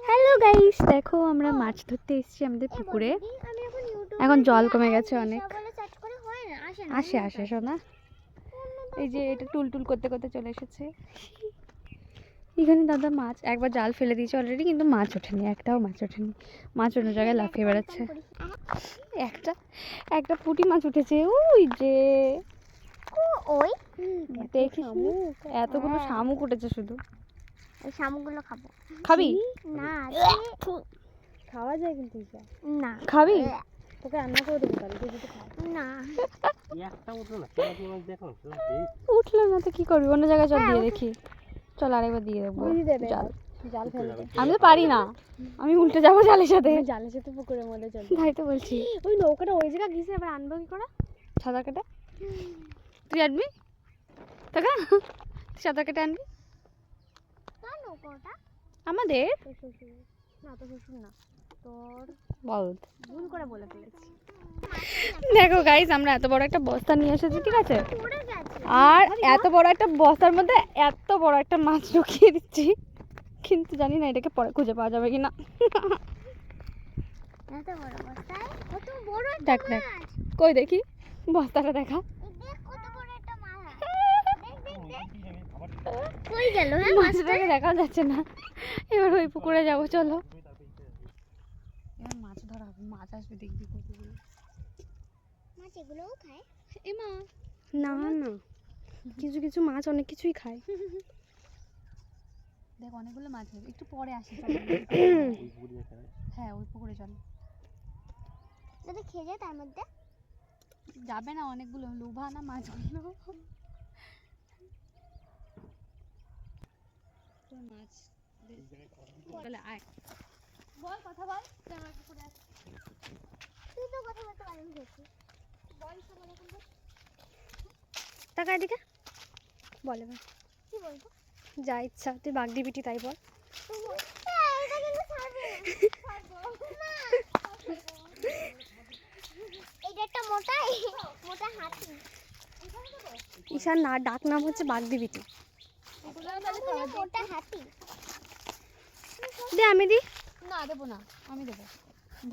Hello guys, দেখো আমরা মাছ ধরতে এসেছি আমাদের পুকুরে। এখন জল কমে গেছে অনেক। আসে আসে শোনা, এই যে এটা টুলটুল করতে করতে চলে এসেছে। এখানে দাদা মাছ একবার জাল ফেলে দিয়েছে অলরেডি, কিন্তু মাছ ওঠেনি, একটাও মাছ ওঠেনি। মাছ অন্য জায়গায় লাফিয়ে বেড়াচ্ছে। একটা একটা পুঁটি মাছ উঠেছে, ওই যে ওই দেখিস এতগুলো শামুক উঠেছে শুধু। এই শামুকগুলো খাবো। খাবি না খাওয়া যায় কিন্তু না খাবি? তোকে রান্না করে দেবো তাহলে, তুই যদি খাস। না একটা উঠলো না, কেন তোমার দেখো উঠলো না তো কি করবি, অন্য জায়গায় চল দিয়ে দেখি। চল আরেকবার দিয়ে দেবো জাল। জাল ফেলতে আমি তো পারি না, আমি উল্টে যাবো জালের সাথে। জালের সাথে পুকুরের মধ্যে চল। তাই তো বলছি। ওই নৌকাটা ওই জায়গা ঘিসে এবার আনবো কি করে? সাঁতার কাটা তুই আনবি, টাকা সাঁতার কেটে আনবি। কার নৌকাটা? আমাদের না তো শ্বশুর না, তোর বল। ভুল করে বলে ফেলেছি। দেখো গাইস, আমরা এত বড় একটা বস্তা নিয়ে এসেছি, ঠিক আছে? পড়ে গেছে। আর এত বড় একটা বস্তার মধ্যে এত বড় একটা মাছ ঢুকিয়ে দিচ্ছি, কিন্তু জানি না এটাকে পরে খুঁজে পাওয়া যাবে কিনা। এত বড় বস্তায় কত বড় একটা দেখ দেখ, মাছ। কই দেখি বস্তাটা দেখা। এই দেখ কত বড় একটা মাছ। দেখ দেখ দেখ। কই গেল হ্যাঁ মাছটা? মাছটাকে দেখা যাচ্ছে না। এবার ওই পুকুরে যাবো, চলো। এবার মাছ ধরা হবে, মাছ আসবে দেখবি কতগুলো। মাছ এগুলোও খায়? এমা না না, কিছু কিছু মাছ অনেক কিছুই খায়। দেখ অনেকগুলো মাছ হবে, একটু পরে আসি। হ্যাঁ ওই পুকুরে চল। যদি খেয়ে যায় তার মধ্যে? যাবে না, অনেকগুলো লোভা না মাছগুলো। মাছ চলে আয়, বল কথা বল। তুই তো কথা বলতে পারিস দেখি। বল সবার এখন বল। টাকা এদিকে বল এবার কি বলবো? যা ইচ্ছা, তুই বাঘ দিবিটি তাই বল। এটা কিন্তু ছাড়বে না। ছাড়বো না। এইটা একটা মোটা মোটা হাতি। ঈশার না ডাক নাম হচ্ছে বাঘ দিবিটি। মোটা হাতি। দে আমি দি। না দেবো না, আমি দেবো।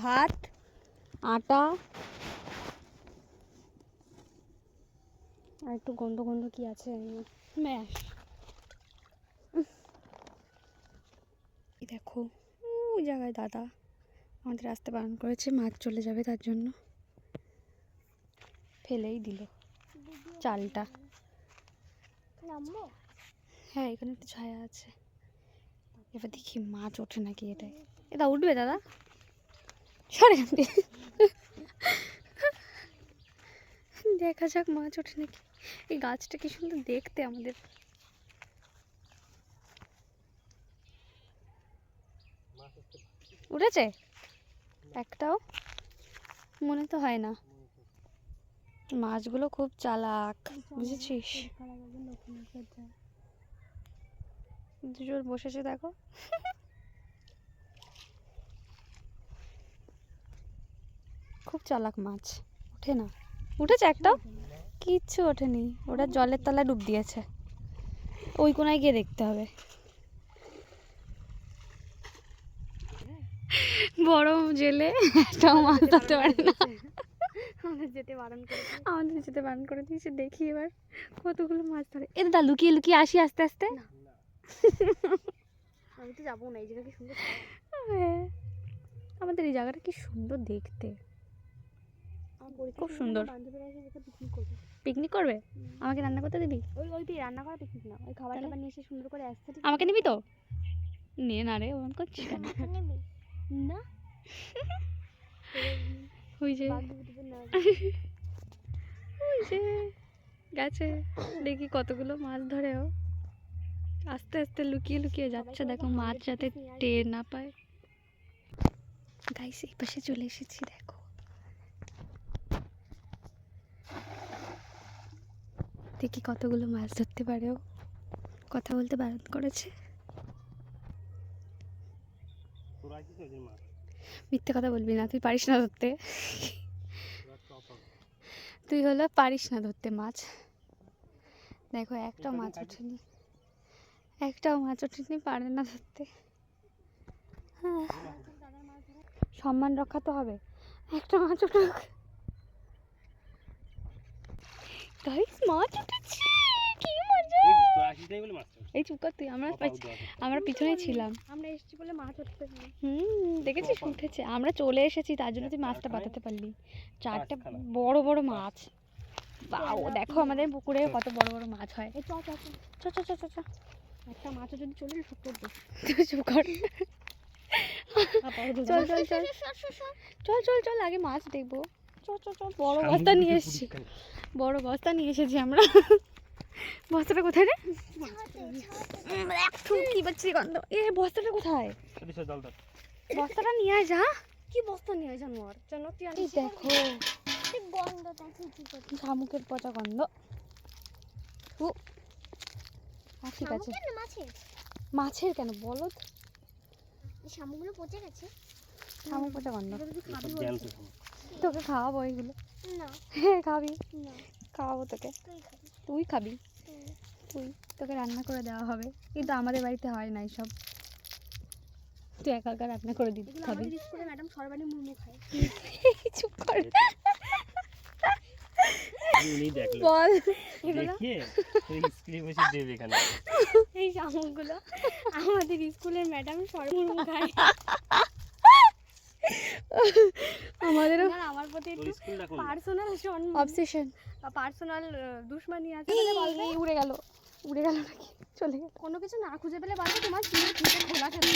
ভাত, আটা আর একটু গন্ধ গন্ধ কি আছে, ম্যাশ। দেখো ওই জায়গায় দাদা আমাদের আসতে বারণ করেছে, মাছ চলে যাবে তার জন্য ফেলেই দিল চালটা। নামবো? হ্যাঁ এখানে একটু ছায়া আছে, এবার দেখি মাছ ওঠে নাকি। এটাই এটা উঠবে দাদা, সরে এখান থেকে। দেখা যাক মাছ ওঠে নাকি। এই গাছটা কি সুন্দর দেখতে আমাদের। উঠেছে একটাও মনে তো হয় না। মাছগুলো খুব চালাক, বুঝেছিস? দুজন বসেছে দেখো। খুব চালাক মাছ, ওঠে না। উঠেছে একটাও? কিচ্ছু ওঠেনি, ওটা জলের তলায় ডুব দিয়েছে। ওই কোনায় গিয়ে দেখতে হবে। বড় জেলে একটাও মাছ ধরতে পারে না। আমাদের যেতে বারণ করে দিয়েছে। দেখি এবার কতগুলো মাছ ধরে। এ দাদা লুকিয়ে লুকিয়ে আসি আস্তে আস্তে। আমি তো যাবো না, এই জায়গা কি সুন্দর। হ্যাঁ, আমাদের এই জায়গাটা কি সুন্দর দেখতে, খুব সুন্দর। পিকনিক করবে? আমাকে রান্না করতে দিবি? ওই তুই রান্না করা পিকনিক না, ওই খাবার দাবার নিয়ে এসে সুন্দর করে আসতে। আমাকে নিবি তো? নে না রে, ওরকম করছিস কেন? না ওই যে ওই যে গেছে, দেখি কতগুলো মাছ ধরে ও। আস্তে আস্তে লুকিয়ে লুকিয়ে যাচ্ছে, দেখো মাছ যাতে টের না পায়। গাইস এই পাশে চলে এসেছি, দেখো দেখি কতগুলো মাছ ধরতে পারে ও। কথা বলতে বারণ করেছে। মিথ্যে কথা বলবি না, তুই পারিস না ধরতে। তুই হলো পারিস না ধরতে মাছ। দেখো একটাও মাছ ওঠেনি, একটাও মাছ ওঠেনি, পারে না ধরতে। সম্মান রক্ষা তো হবে। একটা মাছ উঠুক। গাইস মাছ উঠেছে, কি মজা। এই তো আসিস নাই বলে মাছ এই চুপ কর তুই, আমরা পিছনেই ছিলাম। আমরা এসেছি বলে মাছ উঠতে পারি। দেখেছিস উঠেছে, আমরা চলে এসেছি তার জন্য তুই মাছটা বাঁচাতে পারলি। চারটে বড় বড় মাছ। বাও, দেখো আমাদের পুকুরে কত বড় বড় মাছ হয়। এই চ চ চ চ চ চ চ চ। একটা মাছও যদি চলে সব করবে। তুই চুপ কর। চল চল চল চল চল চল, আগে মাছ দেখবো। চ চ চ, বড় বস্তা নিয়ে এসেছি, বড় বস্তা নিয়ে এসেছি আমরা। বস্তাটা কোথায় রে? একটু কি বাচ্চি গন্ধ। বস্তাটা কোথায়? বস্তাটা নিয়ে আয় যা। কি বস্তা নিয়ে জানোয়ার জানো তুই? এই দেখো ঠিক গন্ধটা কি করতে? শামুকের পচা গন্ধ। ঠিক আছে। শামুকের না মাছের? মাছের কেন বলো? এই শামুকগুলো পচে গেছে। শামুক পচা গন্ধ। তুই খাবি বলছিস? তোকে খাওয়াবো এগুলো। না খাবি? না, খাওয়াবো তোকে। তুই খাবি। তুই খাবি? তোকে রান্না করে দেওয়া হবে, কিন্তু আমাদের বাড়িতে হয় না এইসব। তুই একা একা রান্না করে দিবি, এগুলো খাবি? আমাদের স্কুলে ম্যাডাম সর্বাণী মুর্মু খায়। চুপ কর। উনি দেখলো বল। দেখিয়ে তুই স্ক্রিন বসে দেবে এখানে। এই শামুকগুলো আমাদের স্কুলের ম্যাডাম সর্বাণী মুর্মু খায়। আমাদেরও আমার প্রতি তোর একটু স্কুলটা কোন? Personal obsession. পার্সোনাল দুশমনি আছে। উড়ে গেল, উড়ে গেল নাকি চলে গেল? কোনো কিছু না খুঁজে পেলে বলো তোমার স্কুলের ফিতে খোলা থাকে।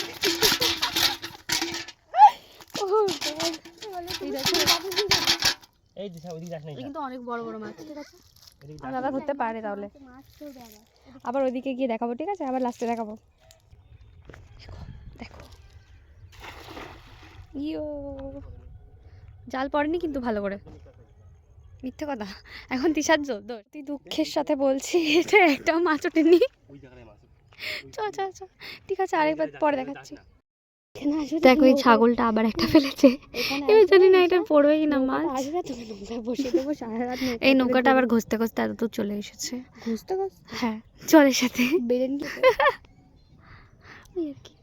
এই দিশা ওইদিকে যাস না। কিন্তু অনেক বড় বড় মাছ। ঠিক আছে, এদিকে আর দাদা ধরতে পারে তাহলে। মাছ তো দেবে। আবার ওইদিকে গিয়ে দেখাবো, ঠিক আছে? আবার লাস্টে দেখাবো। দেখো ইয়ো, জাল পড়েনি কিন্তু ভালো করে। মিথ্যে কথা, এখন তিশার জোর। তুই দুঃখের সাথে বলছি এটা একটাও মাছ ওঠেনি। ওই জায়গায় মাছ। চ চ চ, ঠিক আছে, আরেকবার পরে দেখাচ্ছি। দেখো এই ছাগলটা আবার একটা ফেলেছে। এবার জানি না এটা পড়বে কিনা মাছ। আসবে তো বসে দেবো সারা রাত। এই নৌকাটা আবার ঘষতে ঘষতে এত দূর চলে এসেছে। ঘুষতে ঘুষতে হ্যাঁ, জলের সাথে বেরেন এই আর কি।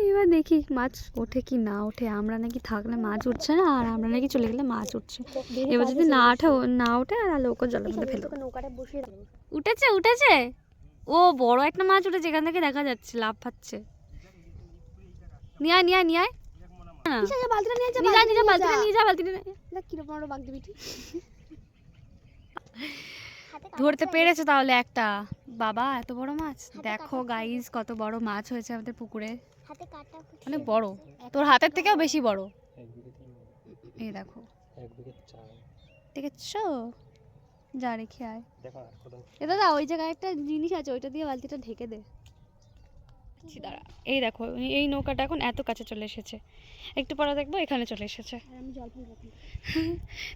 এবার দেখি মাছ ওঠে কি না ওঠে। আমরা নাকি থাকলে মাছ উঠছে না, আর আমরা নাকি চলে গেলে মাছ উঠছে। এবার যদি না ওঠে আর লোকও জলের মধ্যে ফেলে দেবো। নৌকাটা বসিয়ে উঠেছে উঠেছে, ও বড় একটা মাছ উঠেছে, এখান থেকে দেখা যাচ্ছে লাফ পাচ্ছে। নিয়ে আয় নিয়ে আয় নিয়ে আয়। বালতিটা নিয়ে যা, নিয়ে যা বালতিটা নিয়ে যা, বালতিটা নিয়ে যা। দেখ কিরকম বড় বাগদি বিটি। ধরতে পেরেছে তাহলে একটা। বাবা এত বড় মাছ দেখো গাইস, কত বড় মাছ হয়েছে আমাদের পুকুরে। হাতে কাটা অনেক বড়, তোর হাতের থেকেও বেশি বড়। এই দেখো, দেখেছো? যা রেখে আয়। দেখো আর কত। এ দাদা ওই জায়গায় একটা জিনিস আছে, ওইটা দিয়ে বালতিটা ঢেকে দে। দাঁড়া, এই দেখো এই নৌকাটা এখন এত কাছে চলে এসেছে। একটু পরে দেখবো এখানে চলে এসেছে। আর আমি জল ফেলবো।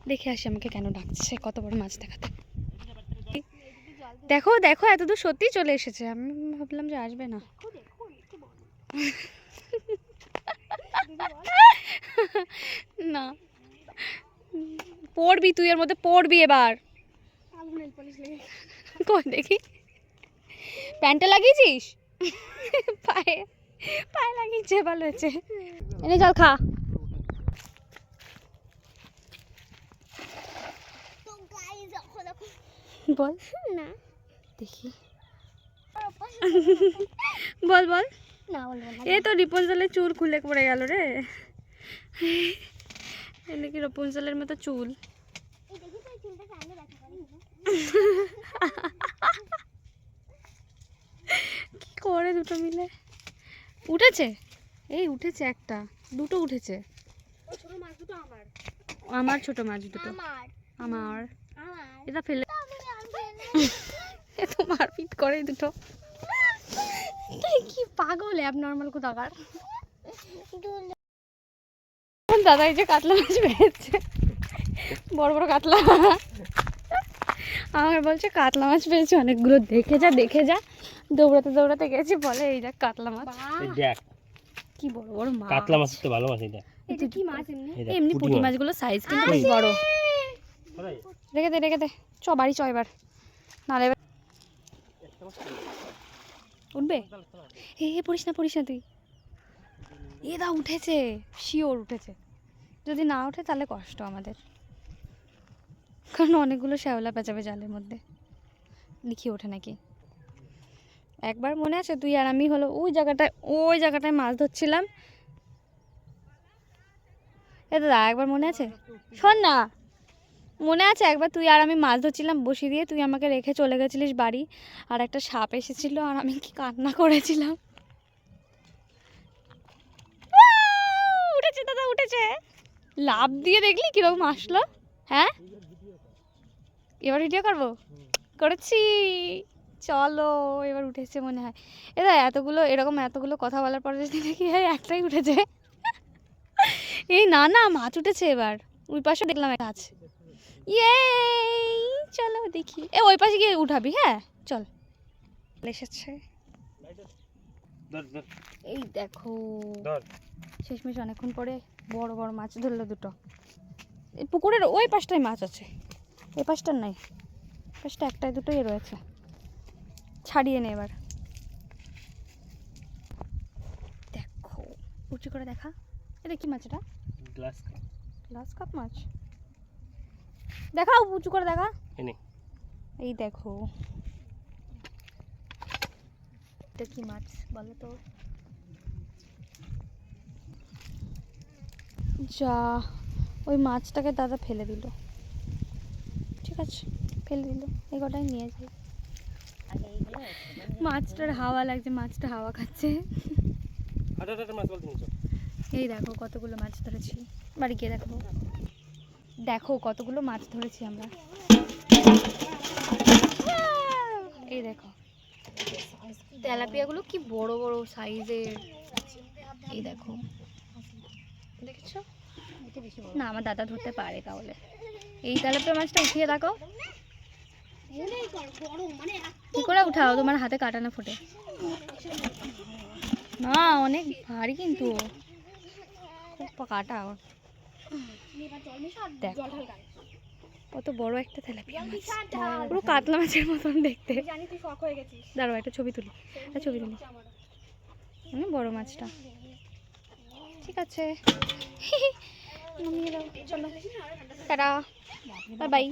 দেখে আসি আমাকে কেন ডাকছে কত বড় মাছ দেখাতে। দেখো দেখো এত দূর সত্যি চলে এসেছে, আমি ভাবলাম যে আসবে না। না পড়বি তুই, এর মধ্যে পড়বি এবার। কই দেখি, প্যান্টটা লাগিয়েছিস? পায়ে পায়ে লাগিয়েছে, ভালো হয়েছে। এনে জল খা। তো গাইস দেখো দেখো বল না দেখি, বল বল। না বলবো না। এই তো রিপোজলের চুল খুলে পড়ে গেল রে। নাকি রিপোজলের মতো চুল। এই দেখি তো এই চুলটা সামনে দেখা পারি। কি করে দুটো মিলে উঠেছে? এই উঠেছে একটা, দুটো উঠেছে। ওই ছোট মাছ দুটো আমার। আমার ছোট মাছ দুটো আমার আমার। আমার এটা ফেলে আমি আনবে না। এত মারপিট করে দুটো। তুই কি পাগল অ্যাবনর্মাল কোথাকার। দাদা এই যে কাতলা মাছ পেয়েছে, বড় বড় কাতলা। আমাকে বলছে কাতলা মাছ পেয়েছে অনেকগুলো, দেখে যা দেখে যা। দৌড়াতে দৌড়াতে গেছি, বলে এই দেখ কাতলা মাছ। এই দেখ কি বড় বড় মাছ। কাতলা মাছ তো ভালো মাছ এটা। এটা কি মাছ এমনি? এই দেখ, এমনি পুঁটি পুঁটি মাছ। মাছগুলো সাইজ কিন্তু বেশ বড়। কোথায়? রেখে দে চ বাড়ি চ এবার, নাহলে উঠবে? পড়িস না তুই। দা উঠেছে, শিওর উঠেছে। যদি না ওঠে তাহলে কষ্ট আমাদের, কারণ অনেকগুলো শ্যাওলা পেঁচাবে জালের মধ্যে। দেখি ওঠে নাকি। একবার মনে আছে তুই আর আমি হলো ওই জায়গাটায় মাছ ধরছিলাম। দাদা একবার মনে আছে, শোন না, মনে আছে একবার তুই আর আমি মাছ ধরছিলাম বসি দিয়ে, তুই আমাকে রেখে চলে গেছিলিস বাড়ি, আর একটা সাপ এসেছিল আর আমি কি কান্না করেছিলাম। উঠেছে দাদা, উঠেছে। লাফ দিয়ে দেখলি কিরকম আসলো? হ্যাঁ, এবার ভিডিও করবো, করেছি। চলো, এবার উঠেছে মনে হয়। এতগুলো কথা বলার পরে যদি দেখি একটাই উঠেছে। না মাছ উঠেছে এবার। ওই পাশে দেখলাম একটা আছে। চলো দেখি। ওই পাশে গিয়ে উঠাবি। হ্যাঁ চল। এসেছে। এই দেখো, শেষমেশ অনেকক্ষণ পরে বড় বড় মাছ ধরলো দুটো। এই পুকুরের ওই পাশটায় মাছ আছে, এই পাশটার নাই। পাশটা একটাই দুটোই রয়েছে। ছাড়িয়ে নে এবার। দেখো, উঁচু করে দেখা। এটা কি মাছ? এটা গ্লাস কাপ মাছ। দেখাও, উঁচু করে দেখা। এই দেখো, এটা কি মাছ বলো তো? যা, ওই মাছটাকে দাদা ফেলে দিল। ঠিক আছে, ফেলে দিল। এই কটাই নিয়ে যাই। মাছটার হাওয়া লাগছে, মাছটা হাওয়া খাচ্ছে। এই দেখো কতগুলো মাছ ধরেছি। বাড়ি গিয়ে দেখো। দেখো কতগুলো মাছ ধরেছি আমরা। এই দেখো তেলাপিয়াগুলো কি বড় বড় সাইজের। এই দেখো, দেখেছো? না, আমার দাদা ধরতে পারে তাহলে। এই তেলাপিয়া মাছটা উঠিয়ে দেখো। কি করে উঠাও? তোমার হাতে কাটা না ফোটে? না, অনেক ভারী কিন্তু, খুব কাটা। দেখো কত বড় একটা তেলাপিয়া মাছ, পুরো কাতলা মাছের মতন দেখতে। দাঁড়াও একটা ছবি তুলি, অনেক বড় মাছটা। ঠিক আছে, নামিয়ে দাও। চলো, টাটা, বাই বাই।